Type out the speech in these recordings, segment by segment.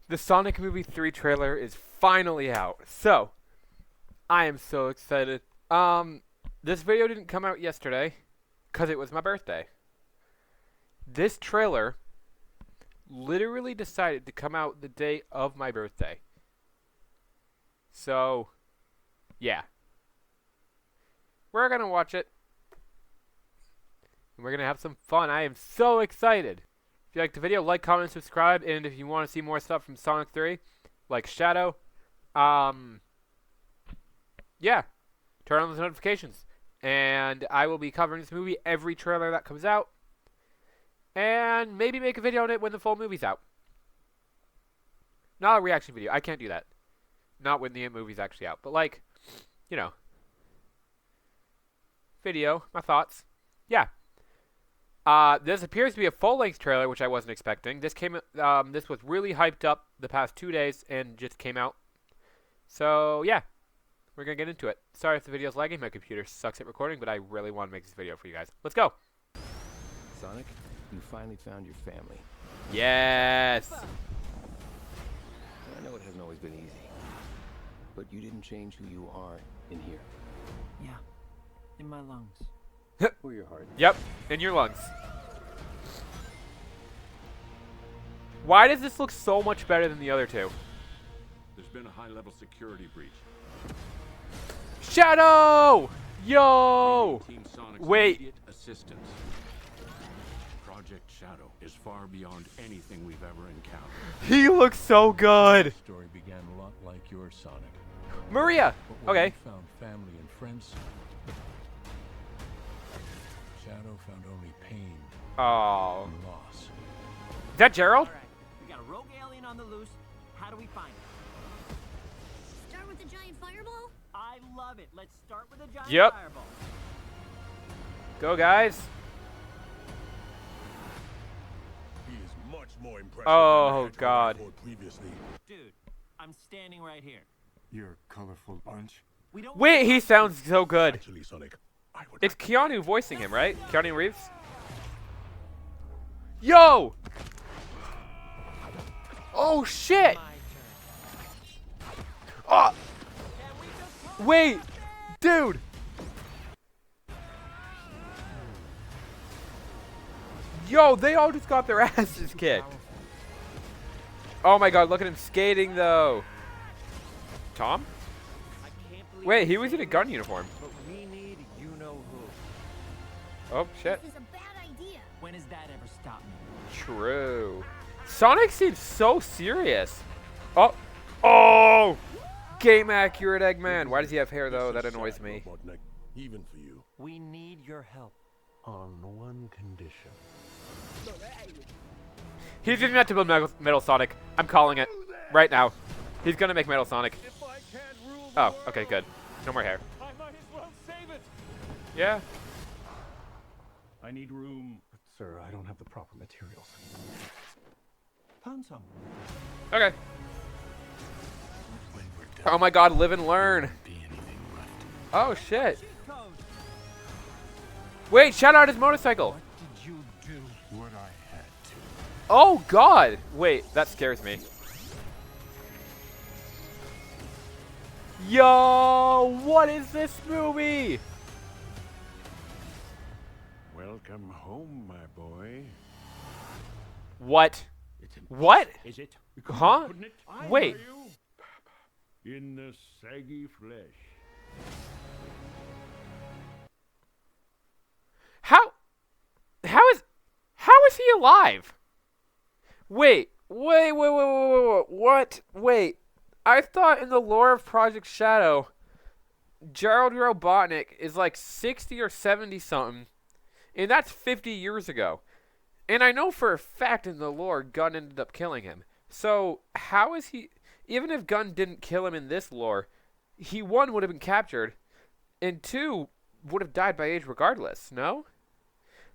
The Sonic Movie 3 trailer is finally out. So, I am so excited. This video didn't come out yesterday because it was my birthday. This trailer literally decided to come out the day of my birthday. So, yeah. We're going to watch it. And we're going to have some fun. I am so excited. If you liked the video, like, comment, subscribe. And if you want to see more stuff from Sonic 3, like Shadow, yeah, turn on those notifications. And I will be covering this movie every trailer that comes out. And maybe make a video on it when the full movie's out. Not a reaction video. I can't do that. Not when the movie's actually out. But like, you know, video, my thoughts. Yeah. This appears to be a full-length trailer, which I wasn't expecting. This was really hyped up the past 2 days and just came out. So, yeah. We're going to get into it. Sorry if the video's lagging. My computer sucks at recording, but I really want to make this video for you guys. Let's go. Sonic, you finally found your family. Yes. I know it hasn't always been easy, but you didn't change who you are in here. Yeah, in my lungs. Or your heart. Yep, in your lungs. Why does this look so much better than the other two? There's been a high-level security breach. Shadow! Yo! Team Sonic's Wait. immediate assistance. Project Shadow is far beyond anything we've ever encountered. He looks so good. The story began a lot like your Sonic. Maria. But when Okay. you found family and friends, Shadow found only pain Oh. and loss. Is that Gerald? All right, we got a rogue alien on the loose. How do we find it? Start with the giant fireball? I love it. Let's start with a giant Yep. fireball. Go, guys. He is much more impressive Oh, than the Hedgehog God. I fought previously. Dude, I'm standing right here. Your colorful bunch. We don't Wait, he sounds so good. Actually, Sonic, I would It's Keanu voicing him, right? Keanu Reeves? Yo! Oh, shit! my turn. Oh, Can we just talk wait! about it? Dude! Yo, they all just got their asses kicked. Oh my god, look at him skating, though. Tom? I can't believe Wait, I'm he was in a saying gun this, uniform. But we need you know who. Oh, shit. This is a bad idea. When has that ever stopped me? True. Sonic seems so serious. Oh. Oh! Game accurate Eggman. Why does he have hair, though? That annoys me. Robotnik, even for you. We need your help. On one condition. He's using that to build Metal Sonic. I'm calling it. Right now. He's gonna make Metal Sonic. Oh, okay, good. No more hair. I might as well save it. Yeah. I need room. But, sir, I don't have the proper materials. Found some. Okay. Oh my god, live and learn. Oh, shit. Cheat code. Wait, shout out his motorcycle. What did you do? What I had to. Oh, god. Wait, that scares me. Yo, what is this movie? Welcome home, my boy. What? It's What? Is it? Huh? Couldn't it? I Wait. hear you. In the saggy flesh. How is he alive? Wait, what? Wait, I thought in the lore of Project Shadow, Gerald Robotnik is like 60 or 70 something, and that's 50 years ago. And I know for a fact in the lore, Gunn ended up killing him. So how is he? Even if Gunn didn't kill him in this lore, he one would have been captured, and two would have died by age regardless. No.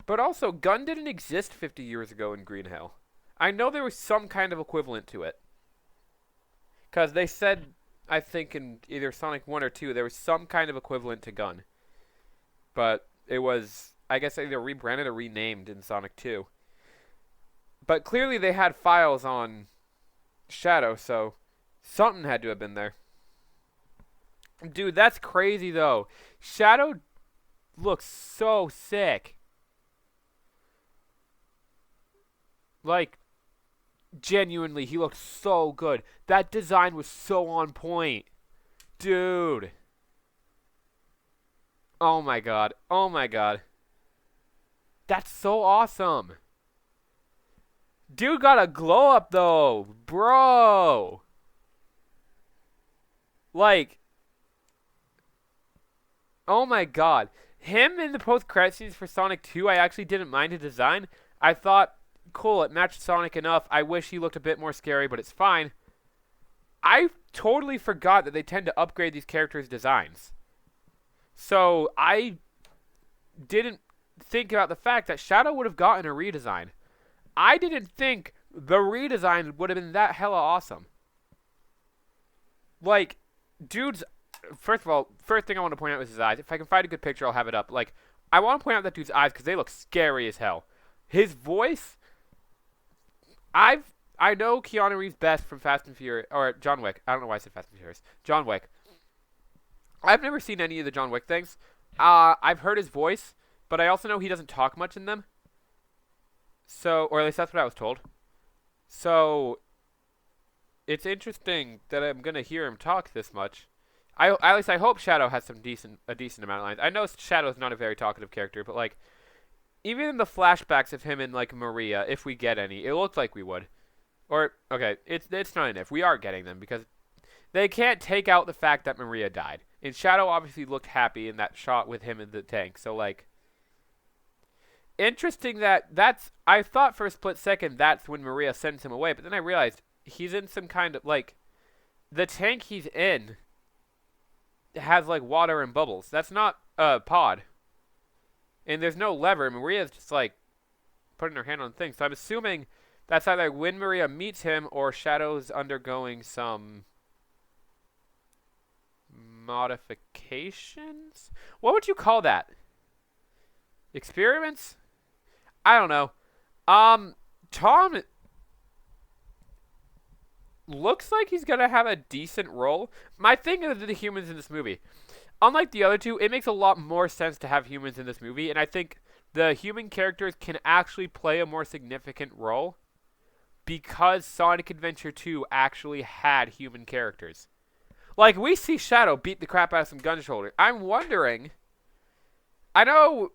But also, Gunn didn't exist 50 years ago in Green Hill. I know there was some kind of equivalent to it. Because they said, I think in either Sonic 1 or 2, there was some kind of equivalent to Gunn. But it was, I guess, either rebranded or renamed in Sonic 2. But clearly they had files on Shadow, so something had to have been there. Dude, that's crazy though. Shadow looks so sick. Like, genuinely, he looked so good. That design was so on point. Dude. Oh my god. Oh my god. That's so awesome. Dude got a glow up though. Bro. Like, oh my god. Him in the post-credit scenes for Sonic 2, I actually didn't mind his design. I thought, cool, it matched Sonic enough. I wish he looked a bit more scary, but it's fine. I totally forgot that they tend to upgrade these characters' designs. So I didn't think about the fact that Shadow would have gotten a redesign. I didn't think the redesign would have been that hella awesome. Like, dude's... First of all, first thing I want to point out is his eyes. If I can find a good picture, I'll have it up. Like, I want to point out that dude's eyes because they look scary as hell. His voice... I know Keanu Reeves best from Fast and Furious... Or John Wick. I don't know why I said Fast and Furious. John Wick. I've never seen any of the John Wick things. I've heard his voice, but I also know he doesn't talk much in them. So, or at least that's what I was told. So, it's interesting that I'm going to hear him talk this much. At least I hope Shadow has a decent amount of lines. I know Shadow's not a very talkative character, but like, even in the flashbacks of him and like Maria, if we get any, it looked like we would. Or, okay, it's not an if. We are getting them because they can't take out the fact that Maria died. And Shadow obviously looked happy in that shot with him in the tank. So, like, interesting that's... I thought for a split second that's when Maria sends him away. But then I realized he's in some kind of, like... The tank he's in has, like, water and bubbles. That's not a pod. And there's no lever. Maria's just, like, putting her hand on things. So I'm assuming that's either when Maria meets him or Shadow's undergoing some... modifications? What would you call that? Experiments? I don't know. Tom looks like he's gonna have a decent role. My thing is the humans in this movie. Unlike the other two, it makes a lot more sense to have humans in this movie, and I think the human characters can actually play a more significant role because Sonic Adventure 2 actually had human characters. Like, we see Shadow beat the crap out of some gun shoulder. I'm wondering... I know,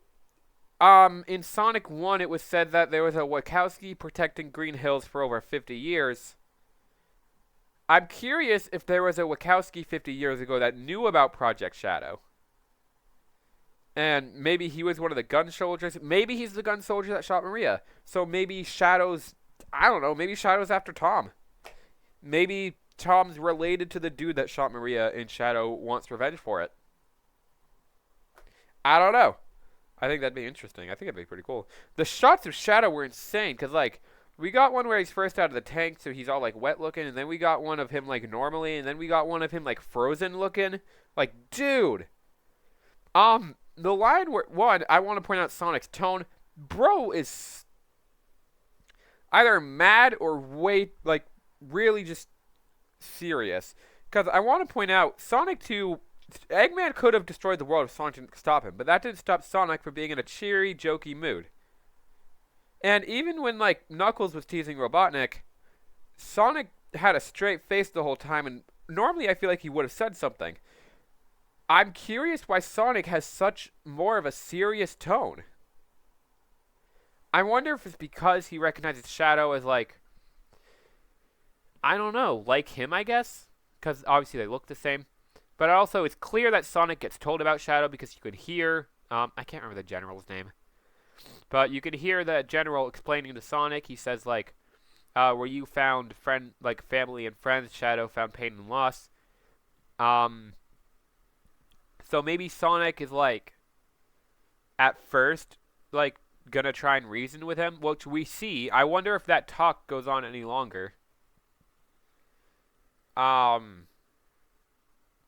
in Sonic 1 it was said that there was a Wachowski protecting Green Hills for over 50 years. I'm curious if there was a Wachowski 50 years ago that knew about Project Shadow. And maybe he was one of the gun soldiers. Maybe he's the gun soldier that shot Maria. So maybe Shadow's... I don't know, maybe Shadow's after Tom. Maybe... Tom's related to the dude that shot Maria and Shadow wants revenge for it. I don't know. I think that'd be interesting. I think it'd be pretty cool. The shots of Shadow were insane because, like, we got one where he's first out of the tank, so he's all, like, wet looking, and then we got one of him, like, normally, and then we got one of him, like, frozen looking. Like, dude. The line where, one, I want to point out Sonic's tone. Bro is either mad or like, really just serious. Because I want to point out, Sonic 2, Eggman could have destroyed the world if Sonic didn't stop him, but that didn't stop Sonic from being in a cheery, jokey mood. And even when, like, Knuckles was teasing Robotnik, Sonic had a straight face the whole time, and normally I feel like he would have said something. I'm curious why Sonic has such more of a serious tone. I wonder if it's because he recognizes Shadow as, like, I don't know, like him, I guess? Because obviously they look the same. But also, it's clear that Sonic gets told about Shadow because you could hear... I can't remember the general's name. But you could hear the general explaining to Sonic. He says, like, where you found family and friends, Shadow found pain and loss. So maybe Sonic is, like, at first, like, gonna try and reason with him, which we see. I wonder if that talk goes on any longer.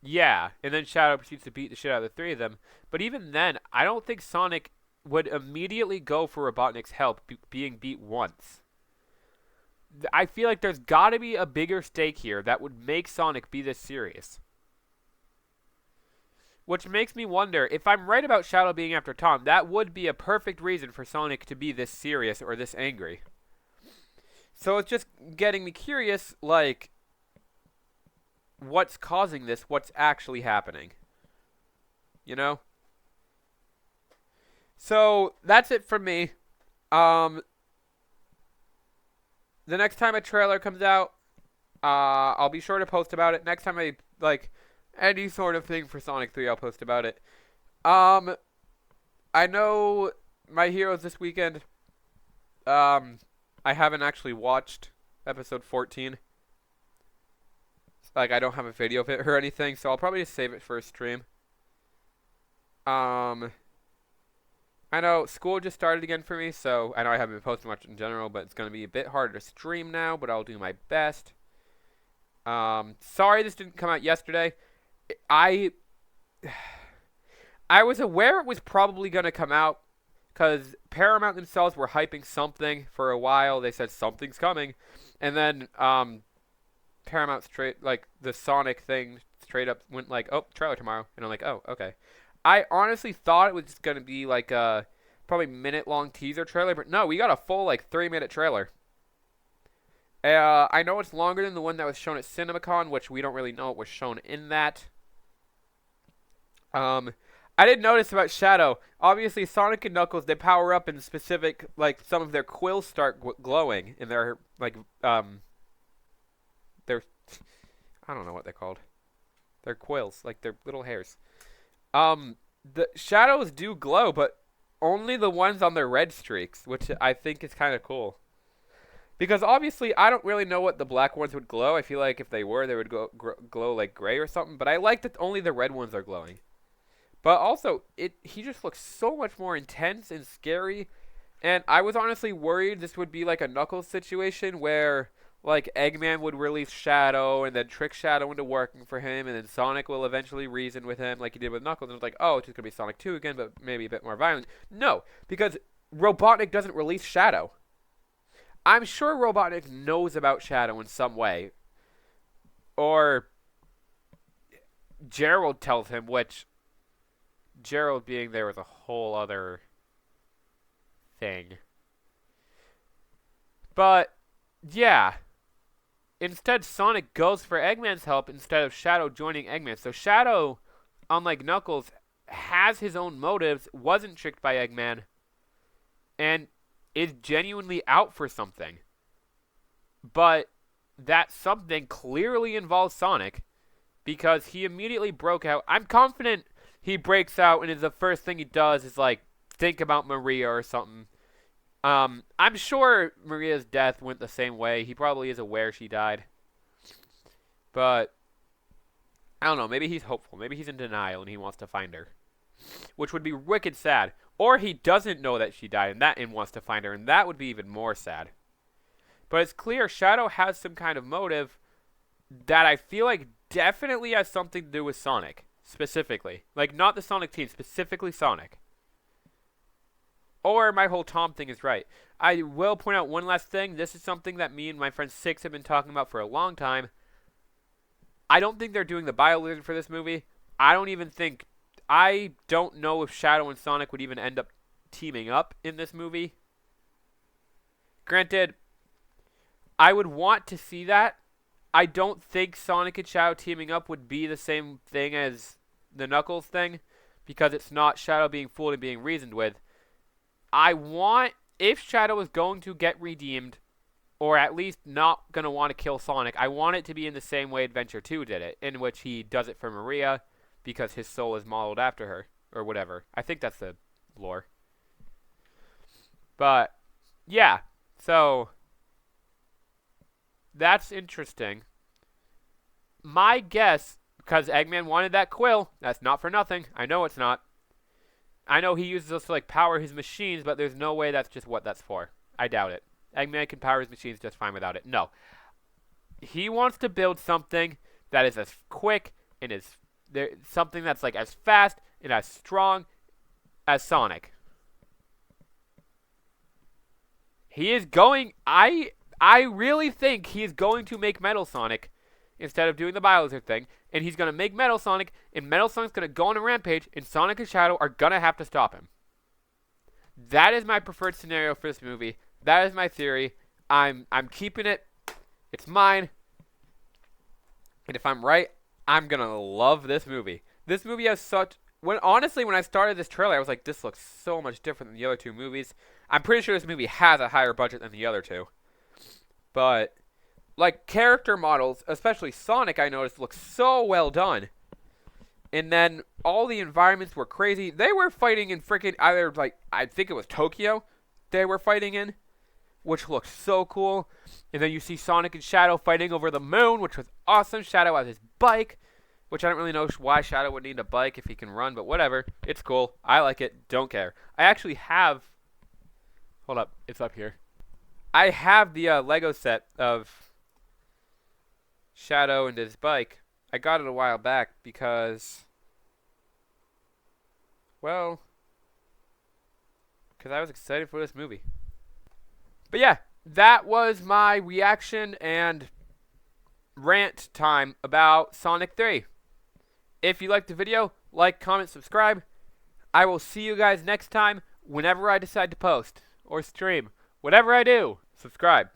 Yeah, and then Shadow proceeds to beat the shit out of the three of them. But even then, I don't think Sonic would immediately go for Robotnik's help being beat once. I feel like there's got to be a bigger stake here that would make Sonic be this serious. Which makes me wonder, if I'm right about Shadow being after Tom, that would be a perfect reason for Sonic to be this serious or this angry. So it's just getting me curious, like, what's causing this? What's actually happening? You know? So that's it from me. The next time a trailer comes out, I'll be sure to post about it. Next time I, like, any sort of thing for Sonic 3, I'll post about it. I know My Heroes this weekend. I haven't actually watched episode 14. Like, I don't have a video of it or anything, so I'll probably just save it for a stream. I know school just started again for me, so I know I haven't been posting much in general, but it's going to be a bit harder to stream now, but I'll do my best. Sorry this didn't come out yesterday. I was aware it was probably going to come out because Paramount themselves were hyping something for a while. They said something's coming, and then Paramount straight, like, the Sonic thing straight up went like, oh, trailer tomorrow, and I'm like, oh, okay. I honestly thought it was just going to be like a probably minute-long teaser trailer, but no, we got a full, like, 3-minute trailer. I know it's longer than the one that was shown at CinemaCon, which we don't really know what was shown in that. I did notice about Shadow. Obviously, Sonic and Knuckles, they power up in specific, like, some of their quills start glowing in their, like, their, I don't know what they're called. They're quills, like, they're little hairs. The shadows do glow, but only the ones on their red streaks, which I think is kind of cool. Because obviously, I don't really know what the black ones would glow. I feel like if they were, they would glow like gray or something. But I like that only the red ones are glowing. But also, he just looks so much more intense and scary. And I was honestly worried this would be like a Knuckles situation where, like, Eggman would release Shadow and then trick Shadow into working for him, and then Sonic will eventually reason with him like he did with Knuckles. And it's like, oh, it's just going to be Sonic 2 again, but maybe a bit more violent. No, because Robotnik doesn't release Shadow. I'm sure Robotnik knows about Shadow in some way. Or Gerald tells him, which Gerald being there was a whole other thing. But, yeah. Instead, Sonic goes for Eggman's help instead of Shadow joining Eggman. So Shadow, unlike Knuckles, has his own motives, wasn't tricked by Eggman, and is genuinely out for something. But that something clearly involves Sonic, because he immediately broke out. I'm confident he breaks out, and the first thing he does is, like, think about Maria or something. I'm sure Maria's death went the same way. He probably is aware she died. But, I don't know. Maybe he's hopeful. Maybe he's in denial and he wants to find her. Which would be wicked sad. Or he doesn't know that she died and wants to find her, and that would be even more sad. But it's clear Shadow has some kind of motive that I feel like definitely has something to do with Sonic. Specifically. Like, not the Sonic team. Specifically Sonic. Or my whole Tom thing is right. I will point out one last thing. This is something that me and my friend Six have been talking about for a long time. I don't think they're doing the Bio-Lizard for this movie. I don't know if Shadow and Sonic would even end up teaming up in this movie. Granted, I would want to see that. I don't think Sonic and Shadow teaming up would be the same thing as the Knuckles thing, because it's not Shadow being fooled and being reasoned with. If Shadow is going to get redeemed, or at least not going to want to kill Sonic, I want it to be in the same way Adventure 2 did it, in which he does it for Maria, because his soul is modeled after her, or whatever. I think that's the lore. But, yeah, so, that's interesting. My guess, because Eggman wanted that quill, that's not for nothing, I know it's not. I know he uses those to, like, power his machines, but there's no way that's just what that's for. I doubt it. Eggman can power his machines just fine without it. No. He wants to build something that is as quick and something that's, like, as fast and as strong as Sonic. He is going... I I really think he is going to make Metal Sonic instead of doing the Bowser thing, and he's going to make Metal Sonic, and Metal Sonic's going to go on a rampage, and Sonic and Shadow are going to have to stop him. That is my preferred scenario for this movie. That is my theory. I'm keeping it. It's mine. And if I'm right, I'm going to love this movie. This movie has such... Honestly, when I started this trailer, I was like, this looks so much different than the other two movies. I'm pretty sure this movie has a higher budget than the other two. But, like, character models, especially Sonic, I noticed, look so well done. And then all the environments were crazy. They were fighting in freaking either, like, I think it was Tokyo they were fighting in, which looked so cool. And then you see Sonic and Shadow fighting over the moon, which was awesome. Shadow has his bike, which I don't really know why Shadow would need a bike if he can run, but whatever. It's cool. I like it. Don't care. I actually have... Hold up. It's up here. I have the Lego set of Shadow and his bike. I got it a while back because... Well... Because I was excited for this movie. But yeah, that was my reaction and rant time about Sonic 3. If you liked the video, like, comment, subscribe. I will see you guys next time whenever I decide to post or stream. Whatever I do, subscribe.